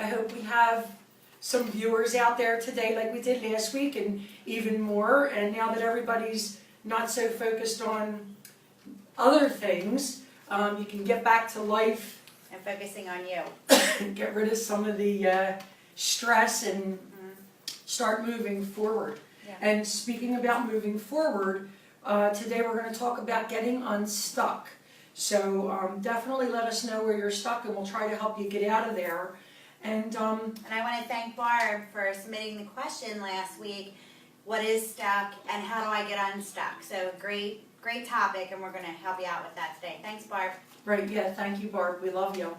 I hope we have some viewers out there today like we did last week and even more. And now that everybody's not so focused on other things, you can get back to life And focusing on you. and get rid of some of the stress and start moving forward. Yeah. And speaking about moving forward, today we're going to talk about getting unstuck. So definitely let us know where you're stuck and we'll try to help you get out of there. And I want to thank Barb for submitting the question last week, what is stuck and how do I get unstuck? So great topic, and we're going to help you out with that today. Thanks, Barb. right, yeah, thank you, Barb. We love you.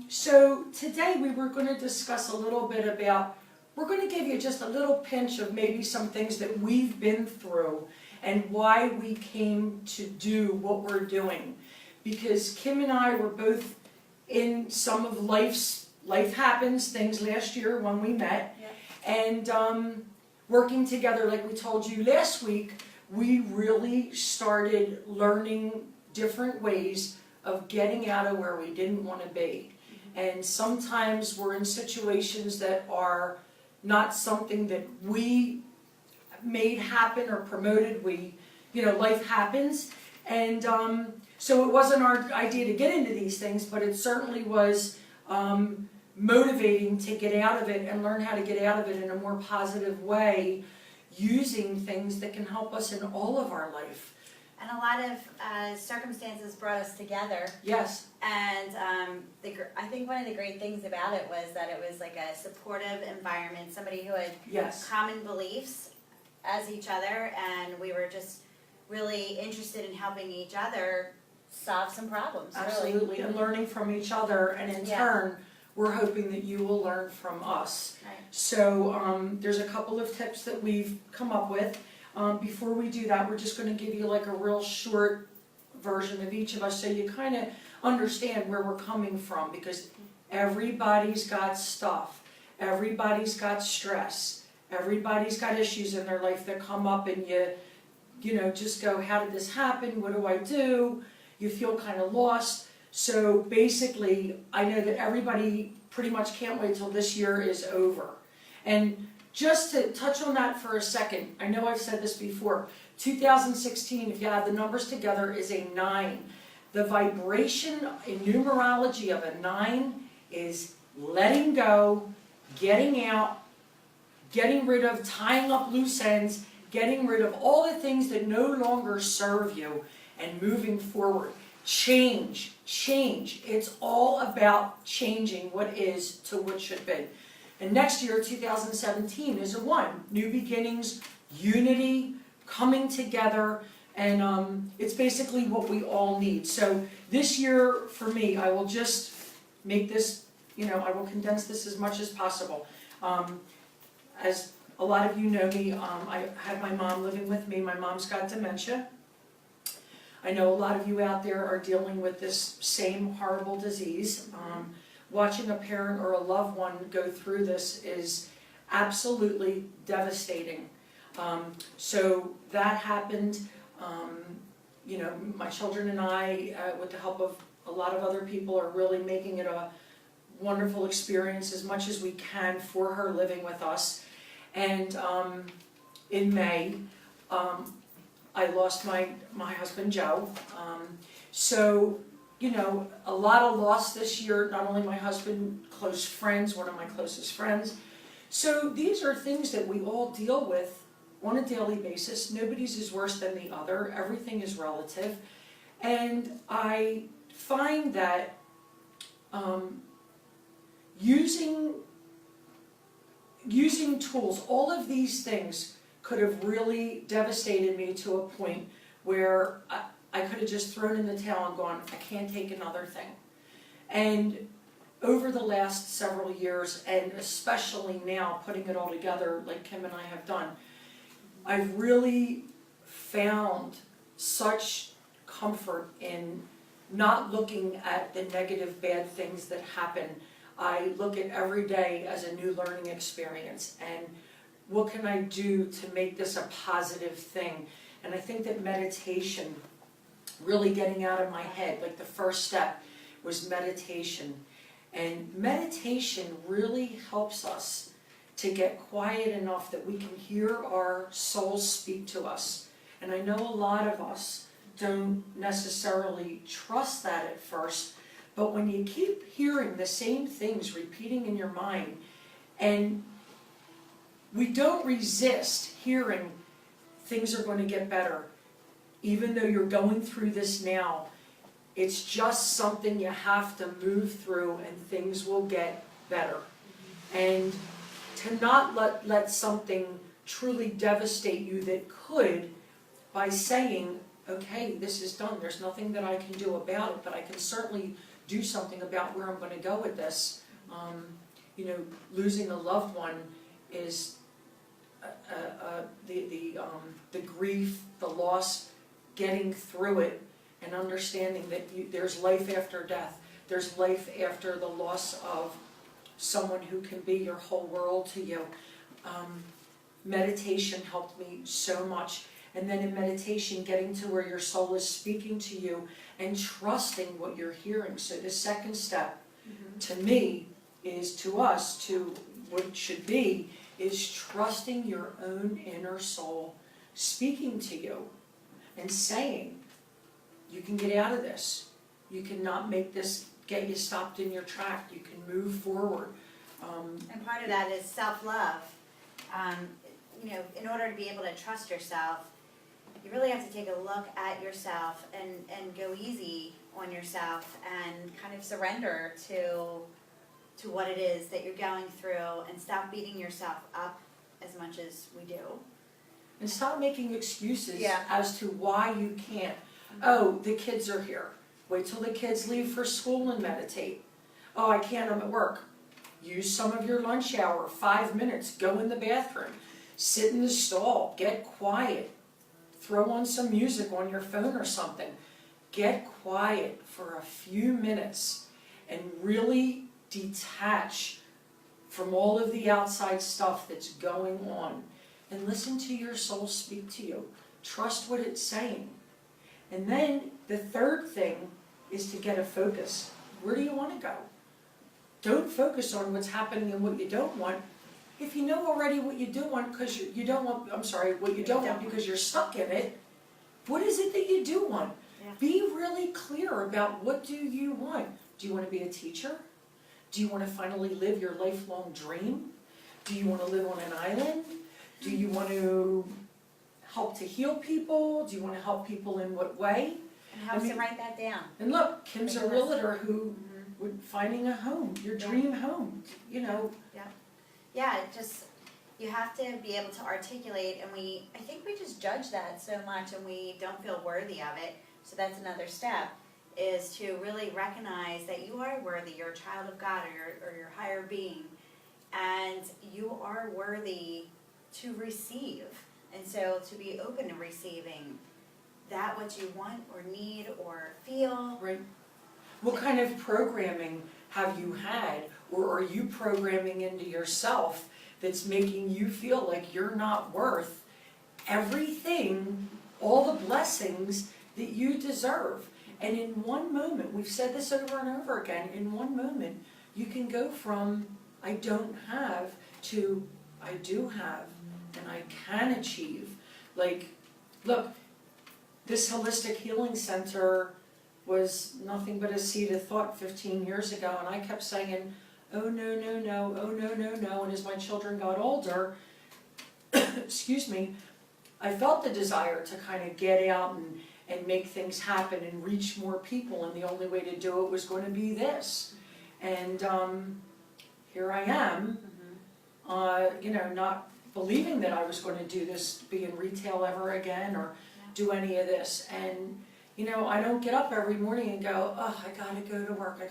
So today we were going to discuss a little bit about, we're going to give you just a little pinch of maybe some things that we've been through and why we came to do what we're doing. Because Kim and I were both in some of life happens things last year when we met. Yep. And working together, like we told you last week, we really started learning different ways of getting out of where we didn't want to be. And sometimes we're in situations that are not something that we made happen or promoted. Life happens. And so it wasn't our idea to get into these things, but it certainly was motivating to get out of it and learn how to get out of it in a more positive way, using things that can help us in all of our life. And a lot of circumstances brought us together. Yes. And I think one of the great things about it was that it was like a supportive environment, somebody who had Yes. common beliefs as each other, and we were just really interested in helping each other solve some problems. Absolutely, and learning from each other, and in turn, we're hoping that you will learn from us. Right. So there's a couple of tips that we've come up with. Before we do that, we're just going to give you like a real short version of each of us so you kind of understand where we're coming from, because everybody's got stuff. Everybody's got stress. Everybody's got issues in their life that come up and you just go, how did this happen? What do I do? You feel kind of lost. So basically, I know that everybody pretty much can't wait till this year is over. And just to touch on that for a second, I know I've said this before, 2016, if you add the numbers together, is a 9. The vibration in numerology of a 9 is letting go, getting out, getting rid of, tying up loose ends, getting rid of all the things that no longer serve you, and moving forward. Change. It's all about changing what is to what should be. And next year, 2017, is a 1. New beginnings, unity, coming together, and it's basically what we all need. So this year, for me, I will just make this, I will condense this as much as possible. As a lot of you know me, I have my mom living with me. My mom's got dementia. I know a lot of you out there are dealing with this same horrible disease. Watching a parent or a loved one go through this is absolutely devastating. So that happened. My children and I, with the help of a lot of other people, are really making it a wonderful experience as much as we can for her living with us. And in May, I lost my husband, Joe. A lot of loss this year, not only my husband, close friends, one of my closest friends. So these are things that we all deal with on a daily basis. Nobody's is worse than the other. Everything is relative. And I find that using tools, all of these things could have really devastated me to a point where I could have just thrown in the towel and gone, I can't take another thing. And over the last several years, and especially now putting it all together like Kim and I have done, I've really found such comfort in not looking at the negative, bad things that happen. I look at every day as a new learning experience, and what can I do to make this a positive thing? And I think that meditation, really getting out of my head, like the first step was meditation. And meditation really helps us to get quiet enough that we can hear our soul speak to us. And I know a lot of us don't necessarily trust that at first, but when you keep hearing the same things repeating in your mind, and we don't resist hearing things are going to get better, even though you're going through this now, it's just something you have to move through and things will get better. And to not let something truly devastate you that could, by saying, okay, this is done, there's nothing that I can do about it, but I can certainly do something about where I'm going to go with this. Losing a loved one is the grief, the loss, getting through it, and understanding that there's life after death. There's life after the loss of someone who can be your whole world to you. Meditation helped me so much. And then in meditation, getting to where your soul is speaking to you and trusting what you're hearing. So the second step, to me, is to us, to what it should be, is trusting your own inner soul speaking to you and saying, you can get out of this. You cannot make this get you stopped in your track. You can move forward. And part of that is self-love. In order to be able to trust yourself, you really have to take a look at yourself and go easy on yourself and kind of surrender to what it is that you're going through and stop beating yourself up as much as we do. And stop making excuses Yeah. as to why you can't. Oh, the kids are here. Wait till the kids leave for school and meditate. Oh, I can't, I'm at work. Use some of your lunch hour, 5 minutes, go in the bathroom, sit in the stall, get quiet, throw on some music on your phone or something. Get quiet for a few minutes and really detach from all of the outside stuff that's going on and listen to your soul speak to you. Trust what it's saying. And then the third thing is to get a focus. Where do you want to go? Don't focus on what's happening and what you don't want. If you know already what you do want because you don't want, what you don't want because you're stuck in it, what is it that you do want? Yeah. Be really clear about what do you want. Do you want to be a teacher? Do you want to finally live your lifelong dream? Do you want to live on an island? Do you want to help to heal people? Do you want to help people in what way? And helps to write that down. And look, Kim's a realtor who would finding a home, your Yeah. dream home, Yeah, it just, you have to be able to articulate, and I think we just judge that so much and we don't feel worthy of it. So that's another step, is to really recognize that you are worthy, you're a child of God or your higher being, and you are worthy to receive. And so to be open to receiving that what you want or need or feel. right? What kind of programming have you had, or are you programming into yourself that's making you feel like you're not worth everything, all the blessings that you deserve? And in one moment, we've said this over and over again, in one moment, you can go from I don't have to I do have and I can achieve. Like, look, this holistic healing center was nothing but a seed of thought 15 years ago, and I kept saying, oh no, no, no, oh no, no, no, and as my children got older, excuse me, I felt the desire to kind of get out and make things happen and reach more people, and the only way to do it was going to be this. And here I am, not believing that I was going to do this, be in retail ever again, or do any of this. And I don't get up every morning and go, oh, I gotta go to work,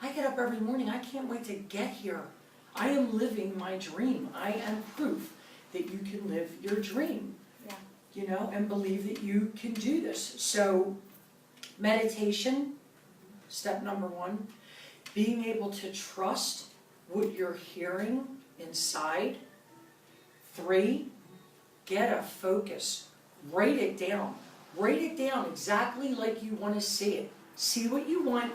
I get up every morning, I can't wait to get here. I am living my dream. I am proof that you can live your dream. Yeah. And believe that you can do this. So, meditation, step number 1, being able to trust what you're hearing inside. 3, get a focus. Write it down. Write it down exactly like you want to see it. See what you want,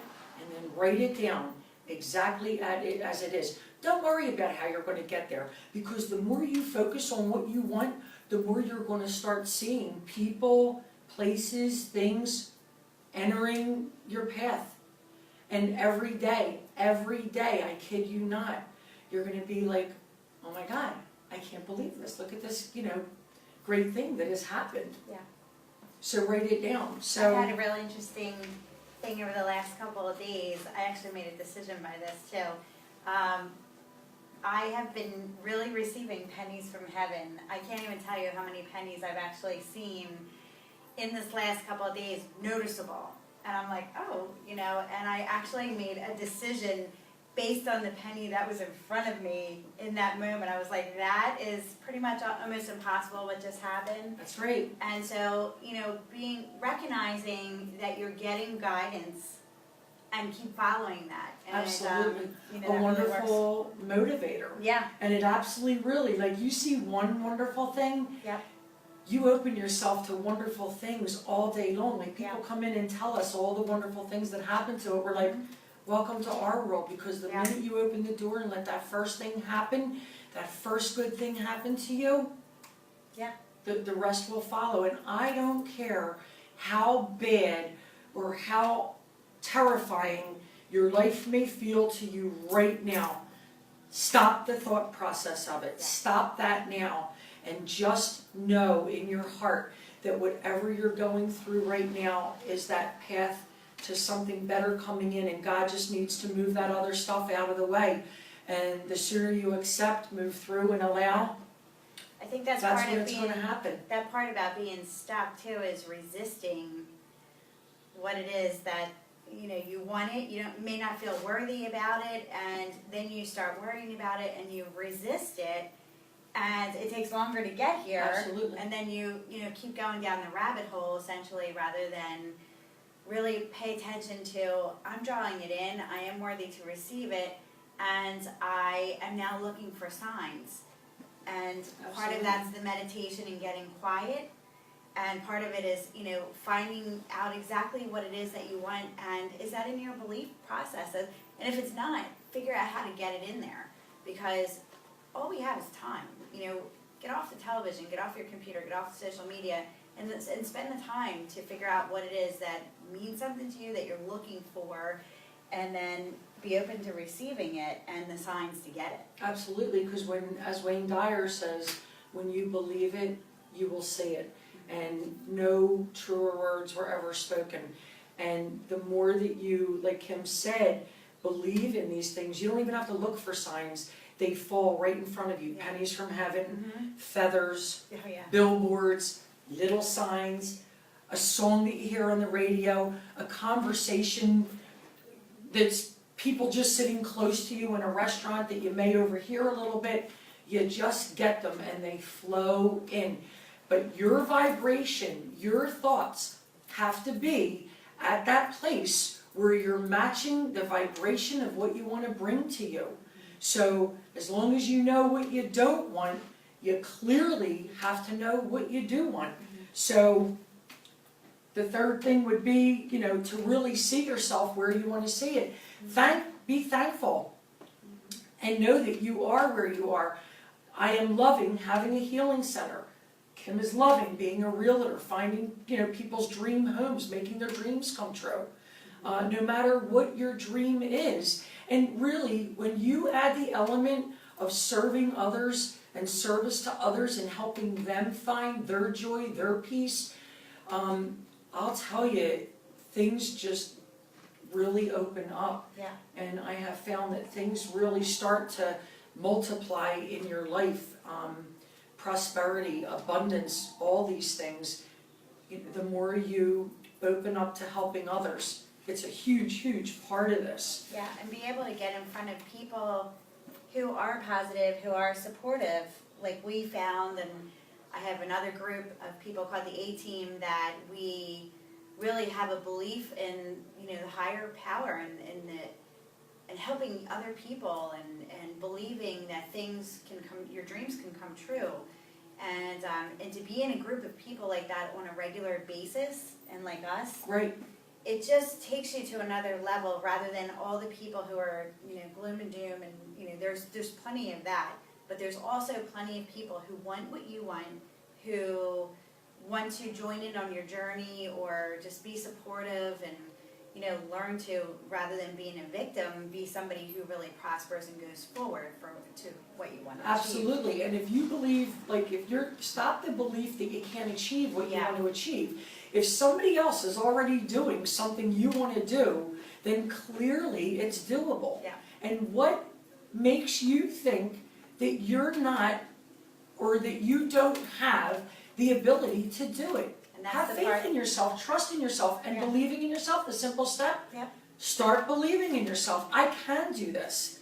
and then write it down. exactly at it as it is. Don't worry about how you're going to get there, because the more you focus on what you want, the more you're going to start seeing people, places, things entering your path. And every day, I kid you not, you're going to be like, oh my God, I can't believe this. Look at this, great thing that has happened. Yeah. So write it down. I've So had a really interesting thing over the last couple of days. I actually made a decision by this too. I have been really receiving pennies from heaven. I can't even tell you how many pennies I've actually seen in this last couple of days, noticeable. And I'm like, oh, and I actually made a decision based on the penny that was in front of me in that moment. I was like, that is pretty much almost impossible what just happened. that's right. And so, recognizing that you're getting guidance and keep following that. And Absolutely. that A really wonderful motivator. Yeah. And it absolutely really, like you see one wonderful thing, Yep. you open yourself to wonderful things all day long. Like people Yeah. come in and tell us all the wonderful things that happen to it. We're like, welcome to our world, because the Yeah. minute you open the door and let that first thing happen, that first good thing happen to you, Yeah. the rest will follow. And I don't care how bad or how terrifying your life may feel to you right now. Stop the thought process of it. Yeah. Stop that now. And just know in your heart that whatever you're going through right now is that path to something better coming in, and God just needs to move that other stuff out of the way. And the sooner you accept, move through, and allow, I think that's that's part when of it's being, going to happen. that part about being stuck too is resisting what it is that, you want it, you may not feel worthy about it, and then you start worrying about it and you resist it, and it takes longer to get here. Absolutely. And then you keep going down the rabbit hole essentially, rather than really pay attention to, I'm drawing it in, I am worthy to receive it, and I am now looking for signs. And part of Absolutely. that's the meditation and getting quiet, and part of it is, finding out exactly what it is that you want, and is that in your belief processes? And if it's not, figure out how to get it in there, because all we have is time. Get off the television, get off your computer, get off social media, and spend the time to figure out what it is that means something to you, that you're looking for, and then be open to receiving it and the signs to get it. Absolutely, because as Wayne Dyer says, when you believe it, you will see it. And no truer words were ever spoken. And the more that you, like Kim said, believe in these things, you don't even have to look for signs. They fall right in front of you. Yeah. Pennies from heaven, Mm-hmm. feathers, Oh, yeah. billboards, little signs, a song that you hear on the radio, a conversation that's people just sitting close to you in a restaurant that you may overhear a little bit. You just get them and they flow in. But your vibration, your thoughts have to be at that place where you're matching the vibration of what you want to bring to you. So as long as you know what you don't want, you clearly have to know what you do want. So the third thing would be, to really see yourself where you want to see it. Be thankful and know that you are where you are. I am loving having a healing center. Kim is loving being a realtor, finding people's dream homes, making their dreams come true. No matter what your dream is. And really, when you add the element of serving others and service to others and helping them find their joy, their peace, I'll tell you, things just really open up. Yeah. And I have found that things really start to multiply in your life. Prosperity, abundance, all these things. The more you open up to helping others, it's a huge, huge part of this. Yeah, and be able to get in front of people who are positive, who are supportive, like we found, and I have another group of people called the A-Team that we really have a belief in, the higher power and helping other people and believing that things can come, your dreams can come true. And to be in a group of people like that on a regular basis, and like us, Right. it just takes you to another level rather than all the people who are, gloom and doom, and, there's plenty of that. But there's also plenty of people who want what you want, who want to join in on your journey or just be supportive and, learn to, rather than being a victim, be somebody who really prospers and goes forward to what you want to achieve. Absolutely, and if you believe, like, if you're, stop the belief that you can't achieve what you Yeah. want to achieve. If somebody else is already doing something you want to do, then clearly it's doable. Yeah. And what makes you think that you're not, or that you don't have the ability to do it? And that's Have the faith part. in yourself, trust in yourself, and Yeah. believing in yourself, the simple step. Yep. Start believing in yourself. I can do this.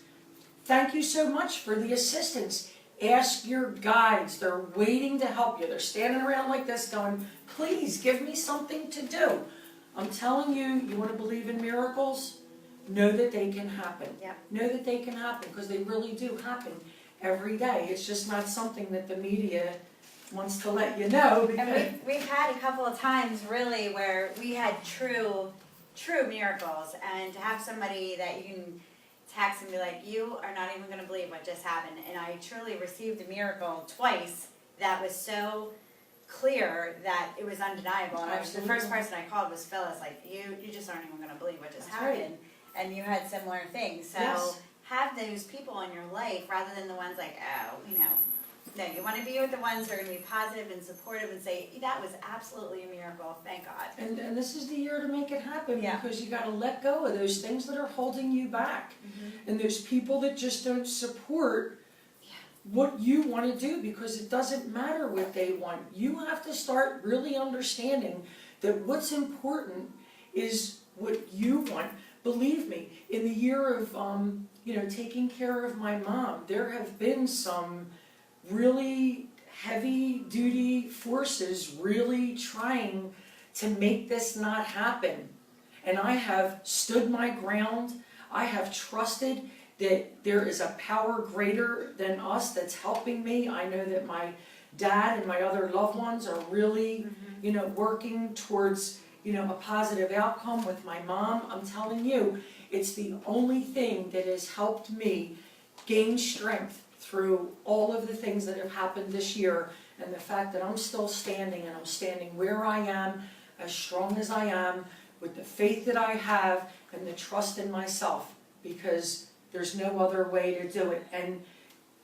Thank you so much for the assistance. Ask your guides. They're waiting to help you. They're standing around like this going, please give me something to do. I'm telling you, you want to believe in miracles? Know that they can happen. Yep. Know that they can happen, because they really do happen every day. It's just not something that the media wants to let you know. Because And we've had a couple of times really where we had true miracles, and to have somebody that you can text and be like, you are not even going to believe what just happened. And I truly received a miracle twice that was so clear that it was undeniable. And the first person I called was Phyllis, like, you just aren't even going to believe what just That's happened. right. And you had similar things. So Yes. have those people in your life rather than the ones like, oh, no, you want to be with the ones that are going to be positive and supportive and say, that was absolutely a miracle, thank God. And this is the year to make it happen, Yeah. because you got to let go of those things that are holding you back, and those people that just don't support what you want to do, because it doesn't matter what they want. You have to start really understanding that what's important is what you want. Believe me, in the year of taking care of my mom, there have been some really heavy duty forces really trying to make this not happen. And I have stood my ground. I have trusted that there is a power greater than us that's helping me. I know that my dad and my other loved ones are really, working towards, a positive outcome with my mom. I'm telling you, it's the only thing that has helped me gain strength through all of the things that have happened this year, and the fact that I'm still standing, and I'm standing where I am, as strong as I am, with the faith that I have and the trust in myself, because there's no other way to do it. And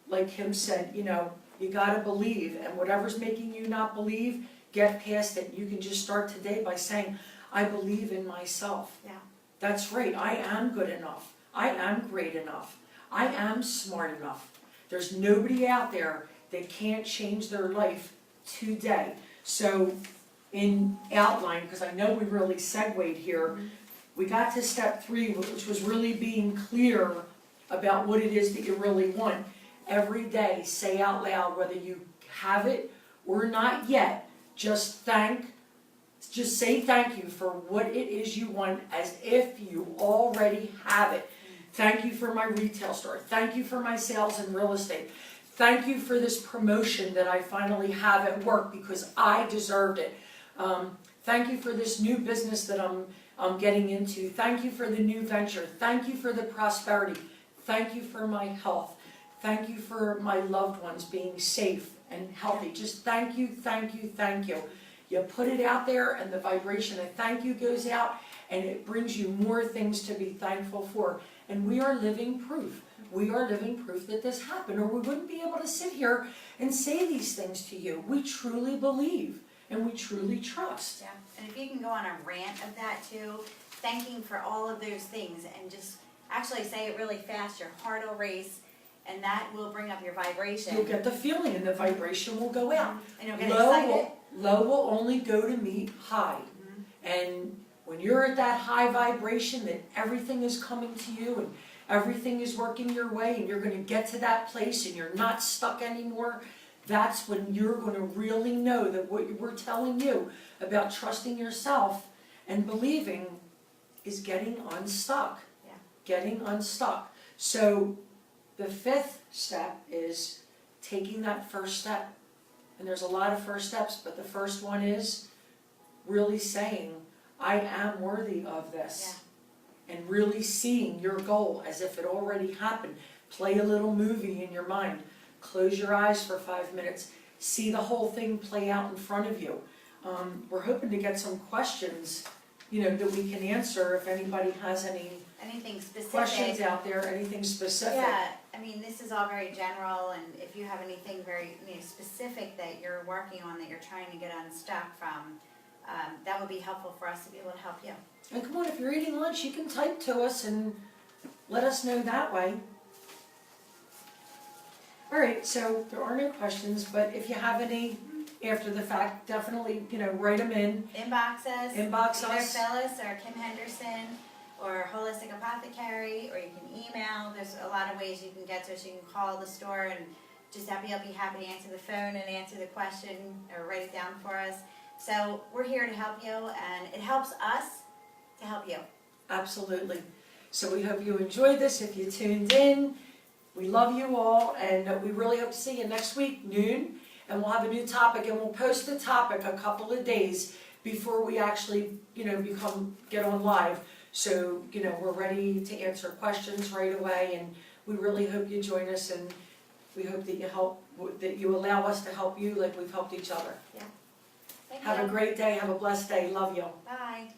like Kim said, you gotta believe, and whatever's making you not believe, get past it. You can just start today by saying, I believe in myself. Yeah. That's right, I am good enough. I am great enough. I am smart enough. There's nobody out there that can't change their life today. So in outline, because I know we really segued here, we got to step 3, which was really being clear about what it is that you really want. Every day, say out loud, whether you have it or not yet, just say thank you for what it is you want, as if you already have it. Thank you for my retail store. Thank you for my sales and real estate. Thank you for this promotion that I finally have at work, because I deserved it. Thank you for this new business that I'm getting into. Thank you for the new venture. Thank you for the prosperity. Thank you for my health. Thank you for my loved ones being safe and healthy. Just thank you, thank you, thank you. You put it out there, and the vibration of thank you goes out, and it brings you more things to be thankful for. And we are living proof. We are living proof that this happened, or we wouldn't be able to sit here and say these things to you. We truly believe, and we truly trust. Yeah, and if you can go on a rant of that too, thanking for all of those things, and just actually say it really fast, your heart will race, and that will bring up your vibration. You'll get the feeling, and the vibration will go out. And you'll get excited. Low will only go to meet high. And when you're at that high vibration, that everything is coming to you, and everything is working your way, and you're going to get to that place, and you're not stuck anymore, that's when you're going to really know that what we're telling you about trusting yourself and believing is getting unstuck. Yeah. Getting unstuck. So the 5th step is taking that first step. And there's a lot of first steps, but the first one is really saying, I am worthy of this. And really seeing your goal as if it already happened. Play a little movie in your mind. Close your eyes for 5 minutes. See the whole thing play out in front of you. We're hoping to get some questions, that we can answer if anybody has Anything specific. questions out there, anything specific. Yeah, I mean, this is all very general, and if you have anything very specific that you're working on, that you're trying to get unstuck from, that would be helpful for us to be able to help you. And come on, if you're eating lunch, you can type to us and let us know that way. All right, so there are no questions, but if you have any after the fact, definitely, write them in. Inbox us. Inbox Either us. Phyllis or Kim Henderson or Holistic Apothecary, or you can email. There's a lot of ways you can get to us. You can call the store and just I'll be happy to answer the phone and answer the question or write it down for us. So we're here to help you, and it helps us to help you. Absolutely. So we hope you enjoyed this. If you tuned in, we love you all, and we really hope to see you next week, noon, and we'll have a new topic, and we'll post the topic a couple of days before we actually, get on live. So, we're ready to answer questions right away, and we really hope you join us, and we hope that you allow us to help you like we've helped each other. Thank Have you. a great day. Have a blessed day. Love you. Bye.